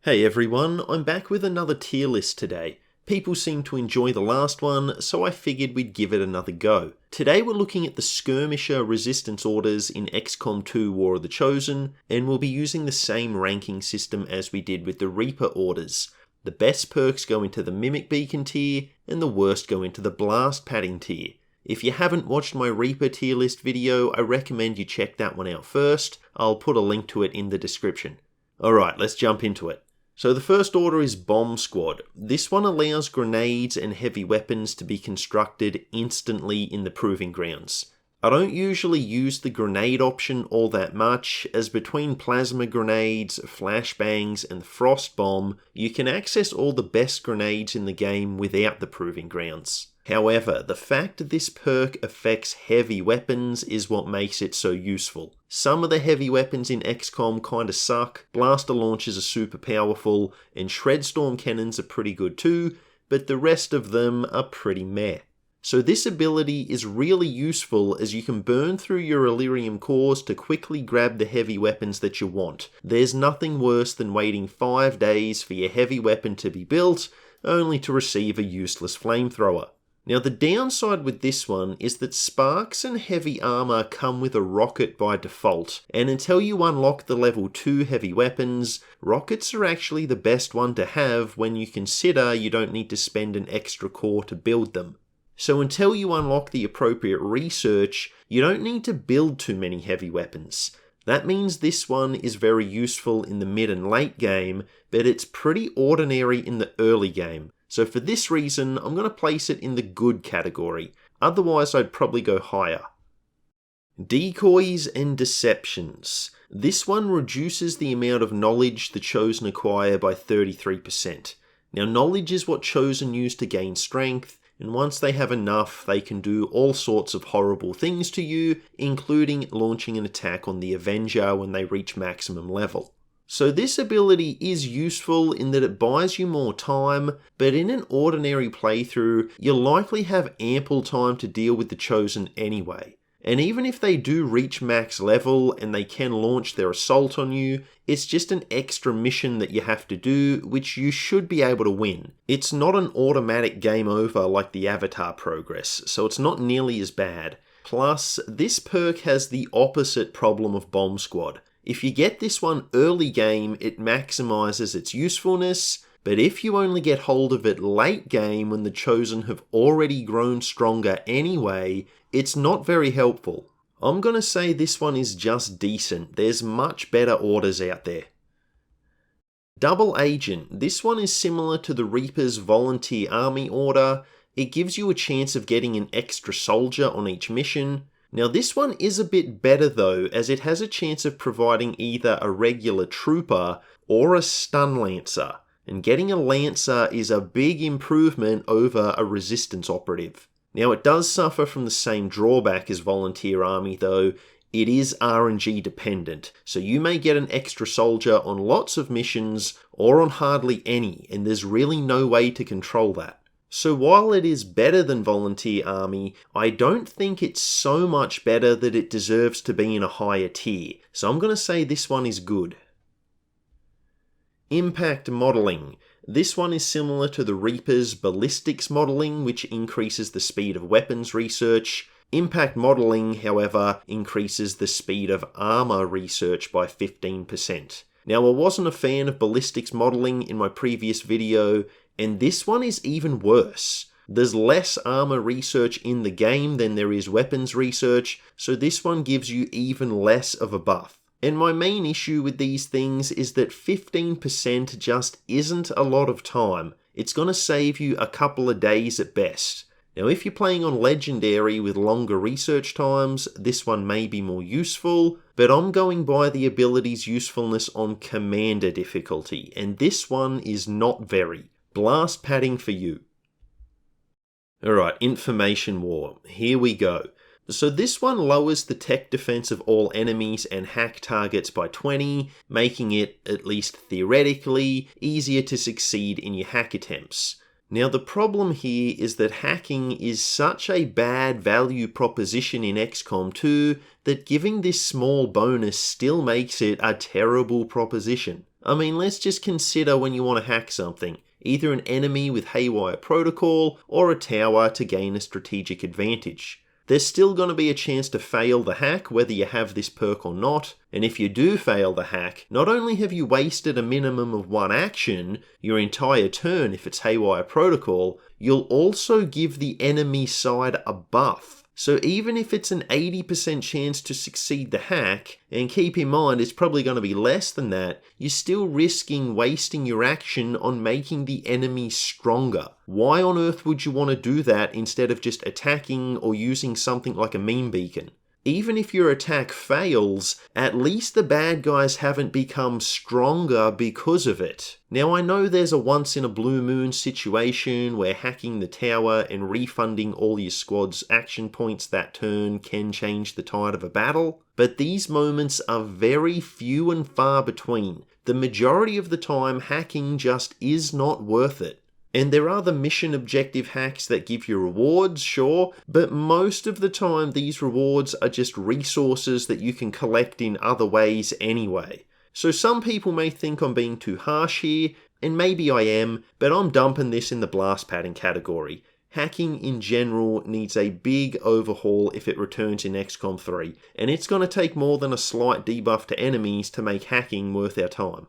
Hey everyone, I'm back with another tier list today. People seem to enjoy the last one, so I figured we'd give it another go. Today we're looking at the Skirmisher Resistance Orders in XCOM 2 War of the Chosen, and we'll be using the same ranking system as we did with the Reaper Orders. The best perks go into the Mimic Beacon tier, and the worst go into the Blast Padding tier. If you haven't watched my Reaper tier list video, I recommend you check that one out first. I'll put a link to it in the description. Alright, let's jump into it. So the first order is Bomb Squad. This one allows grenades and heavy weapons to be constructed instantly in the Proving Grounds. I don't usually use the grenade option all that much, as between plasma grenades, flashbangs, and the frost bomb, you can access all the best grenades in the game without the Proving Grounds. However, the fact this perk affects heavy weapons is what makes it so useful. Some of the heavy weapons in XCOM kinda suck, blaster launchers are super powerful, and shredstorm cannons are pretty good too, but the rest of them are pretty meh. So this ability is really useful as you can burn through your Elerium cores to quickly grab the heavy weapons that you want. There's nothing worse than waiting 5 days for your heavy weapon to be built, only to receive a useless flamethrower. Now the downside with this one is that sparks and heavy armor come with a rocket by default, and until you unlock the level 2 heavy weapons, rockets are actually the best one to have when you consider you don't need to spend an extra core to build them. So until you unlock the appropriate research, you don't need to build too many heavy weapons. That means this one is very useful in the mid and late game, but it's pretty ordinary in the early game. So for this reason, I'm going to place it in the good category. Otherwise, I'd probably go higher. Decoys and Deceptions. This one reduces the amount of knowledge the Chosen acquire by 33%. Now, knowledge is what Chosen use to gain strength, and once they have enough, they can do all sorts of horrible things to you, including launching an attack on the Avenger when they reach maximum level. So this ability is useful in that it buys you more time, but in an ordinary playthrough, you'll likely have ample time to deal with the Chosen anyway. And even if they do reach max level and they can launch their assault on you, it's just an extra mission that you have to do, which you should be able to win. It's not an automatic game over like the Avatar progress, so it's not nearly as bad. Plus, this perk has the opposite problem of Bomb Squad. If you get this one early game, it maximizes its usefulness, but if you only get hold of it late game when the Chosen have already grown stronger anyway, it's not very helpful. I'm gonna say this one is just decent. There's much better orders out there. Double Agent. This one is similar to the Reaper's Volunteer Army order. It gives you a chance of getting an extra soldier on each mission. Now this one is a bit better though, as it has a chance of providing either a regular trooper or a stun lancer, and getting a lancer is a big improvement over a resistance operative. Now it does suffer from the same drawback as Volunteer Army though, it is RNG dependent, so you may get an extra soldier on lots of missions or on hardly any, and there's really no way to control that. So while it is better than Volunteer Army, I don't think it's so much better that it deserves to be in a higher tier, so I'm going to say this one is good. Impact Modeling. This one is similar to the Reaper's Ballistics Modeling, which increases the speed of weapons research. Impact Modeling, however, increases the speed of armor research by 15%. Now, I wasn't a fan of Ballistics Modeling in my previous video, and this one is even worse. There's less armor research in the game than there is weapons research, so this one gives you even less of a buff. And my main issue with these things is that 15% just isn't a lot of time. It's going to save you a couple of days at best. Now if you're playing on Legendary with longer research times, this one may be more useful, but I'm going by the ability's usefulness on Commander difficulty, and this one is not very. Blast padding for you. Alright, Information War. Here we go. So this one lowers the tech defense of all enemies and hack targets by 20, making it, at least theoretically, easier to succeed in your hack attempts. Now the problem here is that hacking is such a bad value proposition in XCOM 2 that giving this small bonus still makes it a terrible proposition. I mean, let's just consider when you want to hack something, either an enemy with haywire protocol or a tower to gain a strategic advantage. There's still going to be a chance to fail the hack whether you have this perk or not, and if you do fail the hack, not only have you wasted a minimum of one action, your entire turn if it's haywire protocol, you'll also give the enemy side a buff. So even if it's an 80% chance to succeed the hack, and keep in mind it's probably going to be less than that, you're still risking wasting your action on making the enemy stronger. Why on earth would you want to do that instead of just attacking or using something like a meme beacon? Even if your attack fails, at least the bad guys haven't become stronger because of it. Now I know there's a once in a blue moon situation where hacking the tower and refunding all your squad's action points that turn can change the tide of a battle, but these moments are very few and far between. The majority of the time hacking just is not worth it. And there are the mission objective hacks that give you rewards, sure, but most of the time these rewards are just resources that you can collect in other ways anyway. So some people may think I'm being too harsh here, and maybe I am, but I'm dumping this in the blast pattern category. Hacking in general needs a big overhaul if it returns in XCOM 3, and it's going to take more than a slight debuff to enemies to make hacking worth our time.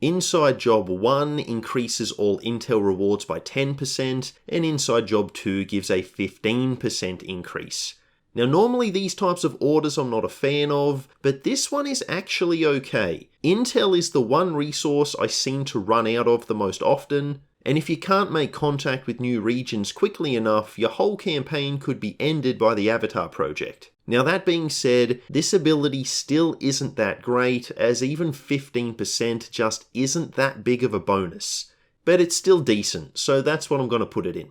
Inside Job 1 increases all intel rewards by 10%, and Inside Job 2 gives a 15% increase. Now normally these types of orders I'm not a fan of, but this one is actually okay. Intel is the one resource I seem to run out of the most often, and if you can't make contact with new regions quickly enough, your whole campaign could be ended by the Avatar project. Now that being said, this ability still isn't that great, as even 15% just isn't that big of a bonus. But it's still decent, so that's what I'm going to put it in.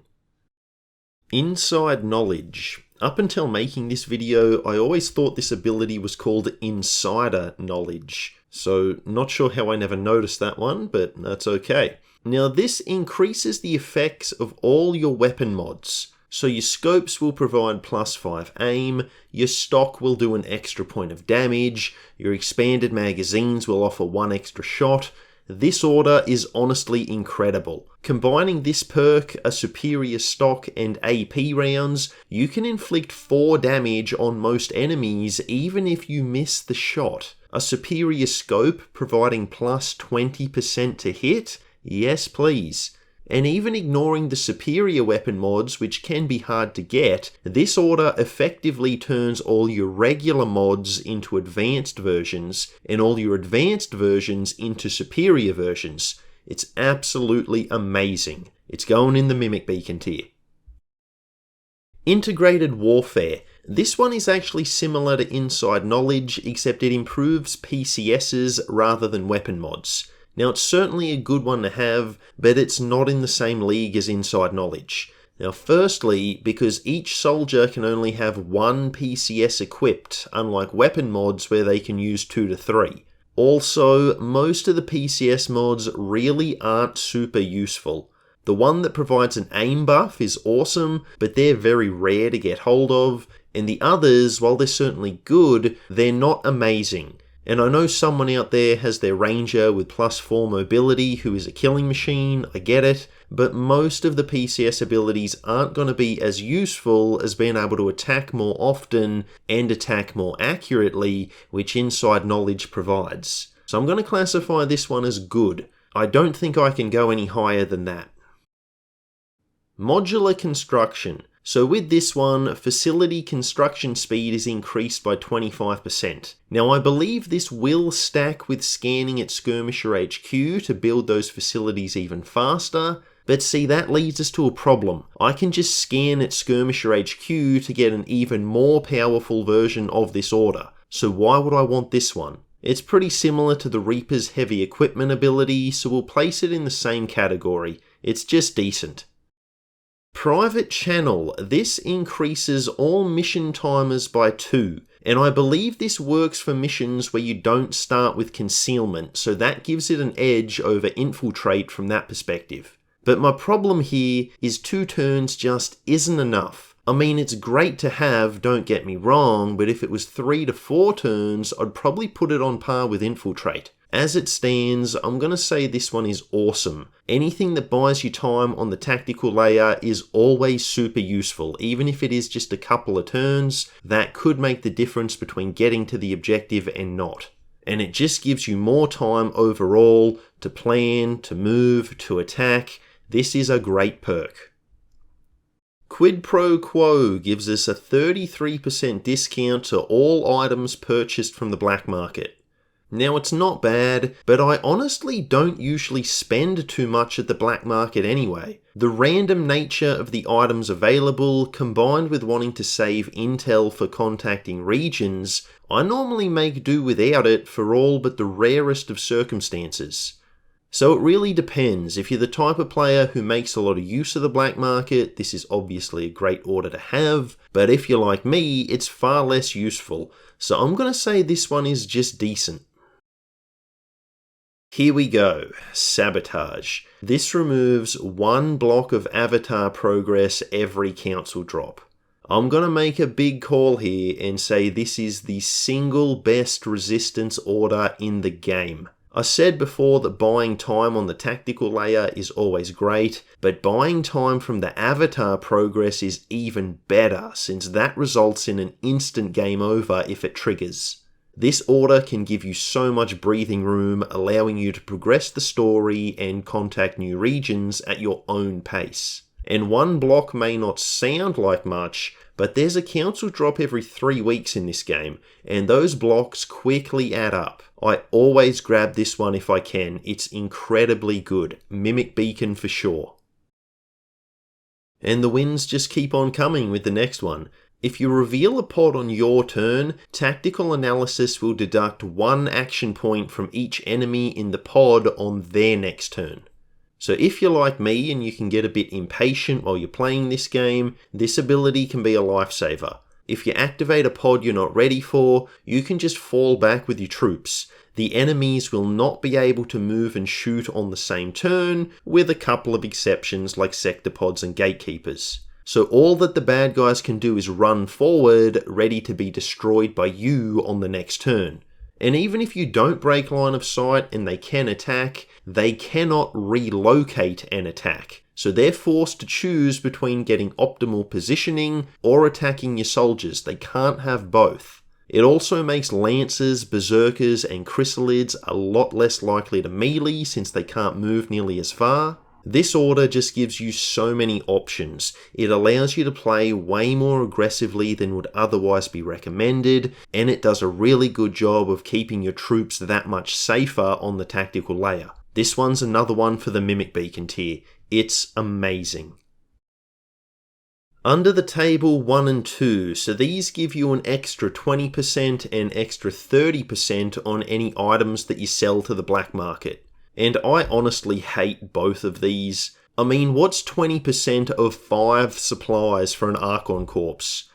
Inside Knowledge. Up until making this video, I always thought this ability was called Insider Knowledge. So not sure how I never noticed that one, but that's okay. Now this increases the effects of all your weapon mods. So your scopes will provide +5 aim, your stock will do an extra point of damage, your expanded magazines will offer 1 extra shot. This order is honestly incredible. Combining this perk, a superior stock, and AP rounds, you can inflict 4 damage on most enemies even if you miss the shot. A superior scope providing +20% to hit? Yes please. And even ignoring the superior weapon mods, which can be hard to get, this order effectively turns all your regular mods into advanced versions, and all your advanced versions into superior versions. It's absolutely amazing. It's going in the Mimic Beacon tier. Integrated Warfare. This one is actually similar to Inside Knowledge, except it improves PCSs rather than weapon mods. Now it's certainly a good one to have, but it's not in the same league as Inside Knowledge. Now firstly, because each soldier can only have 1 PCS equipped, unlike weapon mods where they can use 2 to 3. Also, most of the PCS mods really aren't super useful. The one that provides an aim buff is awesome, but they're very rare to get hold of, and the others, while they're certainly good, they're not amazing. And I know someone out there has their ranger with +4 mobility who is a killing machine, I get it, but most of the PCS abilities aren't going to be as useful as being able to attack more often and attack more accurately, which Inside Knowledge provides. So I'm going to classify this one as good. I don't think I can go any higher than that. Modular Construction. So with this one, facility construction speed is increased by 25%. Now I believe this will stack with scanning at Skirmisher HQ to build those facilities even faster, but see that leads us to a problem. I can just scan at Skirmisher HQ to get an even more powerful version of this order, so why would I want this one? It's pretty similar to the Reaper's heavy equipment ability, so we'll place it in the same category. It's just decent. Private Channel. This increases all mission timers by 2, and I believe this works for missions where you don't start with concealment, so that gives it an edge over infiltrate from that perspective. But my problem here is 2 turns just isn't enough. I mean, it's great to have, don't get me wrong, but if it was 3 to 4 turns, I'd probably put it on par with infiltrate. As it stands, I'm going to say this one is awesome. Anything that buys you time on the tactical layer is always super useful, even if it is just a couple of turns. That could make the difference between getting to the objective and not. And it just gives you more time overall to plan, to move, to attack. This is a great perk. Quid Pro Quo gives us a 33% discount to all items purchased from the black market. Now it's not bad, but I honestly don't usually spend too much at the black market anyway. The random nature of the items available, combined with wanting to save intel for contacting regions, I normally make do without it for all but the rarest of circumstances. So it really depends. If you're the type of player who makes a lot of use of the black market, this is obviously a great order to have, but if you're like me, it's far less useful. So I'm going to say this one is just decent. Here we go, Sabotage. This removes 1 block of avatar progress every council drop. I'm going to make a big call here and say this is the single best resistance order in the game. I said before that buying time on the tactical layer is always great, but buying time from the avatar progress is even better, since that results in an instant game over if it triggers. This order can give you so much breathing room, allowing you to progress the story and contact new regions at your own pace. And 1 block may not sound like much, but there's a council drop every 3 weeks in this game, and those blocks quickly add up. I always grab this one if I can, it's incredibly good. Mimic Beacon for sure. And the wins just keep on coming with the next one. If you reveal a pod on your turn, Tactical Analysis will deduct 1 action point from each enemy in the pod on their next turn. So if you're like me and you can get a bit impatient while you're playing this game, this ability can be a lifesaver. If you activate a pod you're not ready for, you can just fall back with your troops. The enemies will not be able to move and shoot on the same turn, with a couple of exceptions like sector pods and gatekeepers. So all that the bad guys can do is run forward, ready to be destroyed by you on the next turn. And even if you don't break line of sight and they can attack, they cannot relocate an attack. So they're forced to choose between getting optimal positioning or attacking your soldiers. They can't have both. It also makes Lancers, Berserkers and Chrysalids a lot less likely to melee since they can't move nearly as far. This order just gives you so many options. It allows you to play way more aggressively than would otherwise be recommended, and it does a really good job of keeping your troops that much safer on the tactical layer. This one's another one for the Mimic Beacon tier. It's amazing. Under the table 1 and 2, so these give you an extra 20% and extra 30% on any items that you sell to the black market. And I honestly hate both of these. I mean, what's 20% of 5 supplies for an Archon Corpse?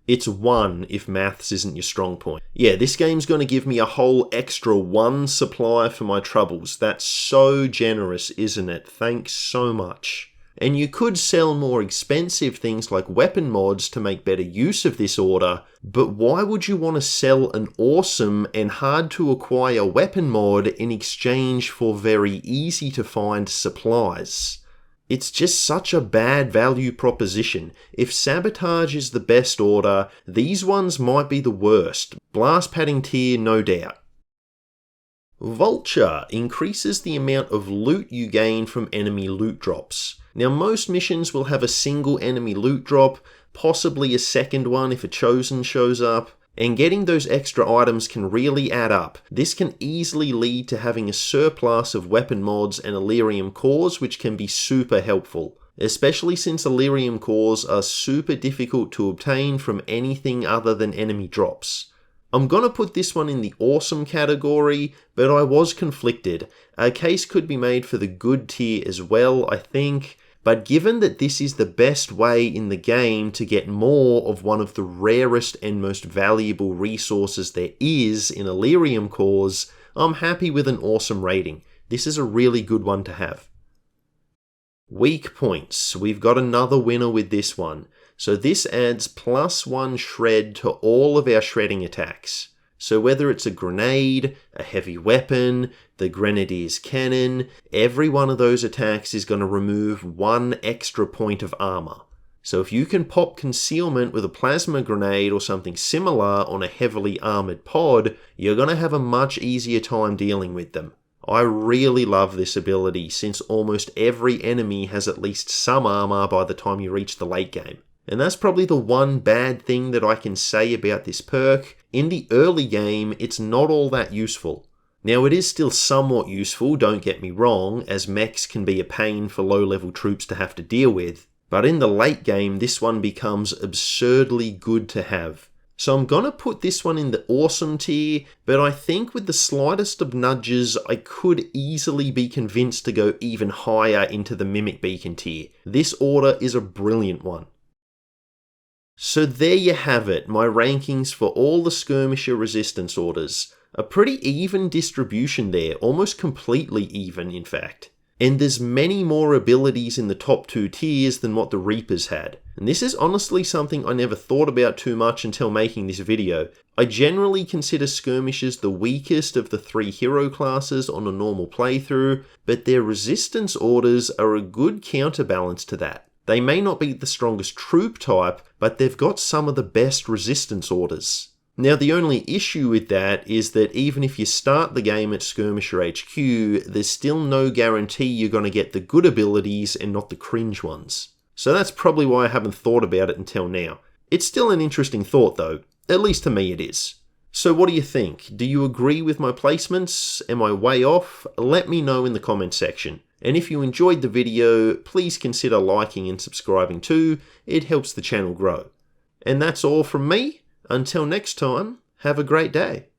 It's 1 if maths isn't your strong point. Yeah, this game's going to give me a whole extra 1 supply for my troubles. That's so generous, isn't it? Thanks so much. And you could sell more expensive things like weapon mods to make better use of this order, but why would you want to sell an awesome and hard to acquire weapon mod in exchange for very easy to find supplies? It's just such a bad value proposition. If Sabotage is the best order, these ones might be the worst. Blast padding tier, no doubt. Vulture increases the amount of loot you gain from enemy loot drops. Now most missions will have a single enemy loot drop, possibly a second one if a chosen shows up, and getting those extra items can really add up. This can easily lead to having a surplus of weapon mods and Elerium cores, which can be super helpful, especially since Elerium cores are super difficult to obtain from anything other than enemy drops. I'm gonna put this one in the awesome category, but I was conflicted. A case could be made for the good tier as well, I think, but given that this is the best way in the game to get more of one of the rarest and most valuable resources there is in Elerium cores, I'm happy with an awesome rating. This is a really good one to have. Weak points. We've got another winner with this one. So this adds +1 shred to all of our shredding attacks. So whether it's a grenade, a heavy weapon, the grenadier's cannon, every one of those attacks is going to remove 1 extra point of armor. So if you can pop concealment with a plasma grenade or something similar on a heavily armored pod, you're going to have a much easier time dealing with them. I really love this ability since almost every enemy has at least some armor by the time you reach the late game. And that's probably the one bad thing that I can say about this perk. In the early game, it's not all that useful. Now it is still somewhat useful, don't get me wrong, as mechs can be a pain for low-level troops to have to deal with. But in the late game, this one becomes absurdly good to have. So I'm gonna put this one in the awesome tier, but I think with the slightest of nudges, I could easily be convinced to go even higher into the Mimic Beacon tier. This order is a brilliant one. So there you have it, my rankings for all the Skirmisher Resistance Orders. A pretty even distribution there, almost completely even in fact. And there's many more abilities in the top 2 tiers than what the Reapers had. And this is honestly something I never thought about too much until making this video. I generally consider Skirmishers the weakest of the 3 hero classes on a normal playthrough, but their Resistance Orders are a good counterbalance to that. They may not be the strongest troop type, but they've got some of the best Resistance Orders. Now the only issue with that is that even if you start the game at Skirmisher HQ, there's still no guarantee you're going to get the good abilities and not the cringe ones. So that's probably why I haven't thought about it until now. It's still an interesting thought though, at least to me it is. So what do you think? Do you agree with my placements? Am I way off? Let me know in the comment section. And if you enjoyed the video, please consider liking and subscribing too, it helps the channel grow. And that's all from me. Until next time, have a great day.